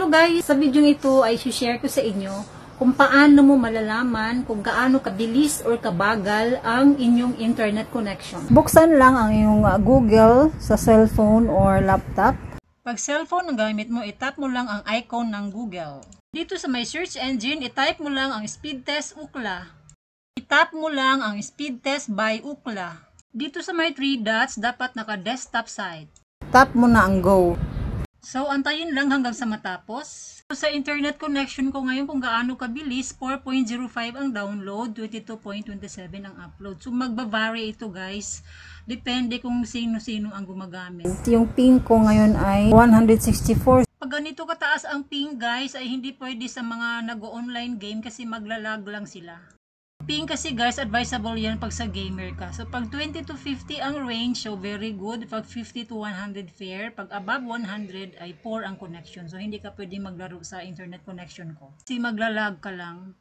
guys, sa video ito ay share ko sa inyo kung paano mo malalaman kung gaano kabilis or kabagal ang inyong internet connection. Buksan lang ang iyong Google sa cellphone or laptop. Pag cellphone ang gamit mo, itap mo lang ang icon ng Google. Dito sa may search engine, itype mo lang ang speed test Ookla. Itap mo lang ang speed test by Ookla. Dito sa may 3 dots, dapat naka-desktop site. Tap mo na ang go. So, antayin lang hanggang sa matapos. So, sa internet connection ko ngayon kung gaano kabilis, 4.05 ang download, 22.27 ang upload. So, magbavari ito guys. Depende kung sino-sino ang gumagamit. Yung ping ko ngayon ay 164. Pag ganito kataas ang ping guys, ay hindi pwede sa mga nag-online game kasi maglalag lang sila. Ping kasi guys, advisable yan pag sa gamer ka. So pag 20 to 50 ang range, so very good. Pag 50 to 100 fair. Pag above 100 ay poor ang connection. So hindi ka pwede maglaro sa internet connection ko. Kasi maglalag ka lang.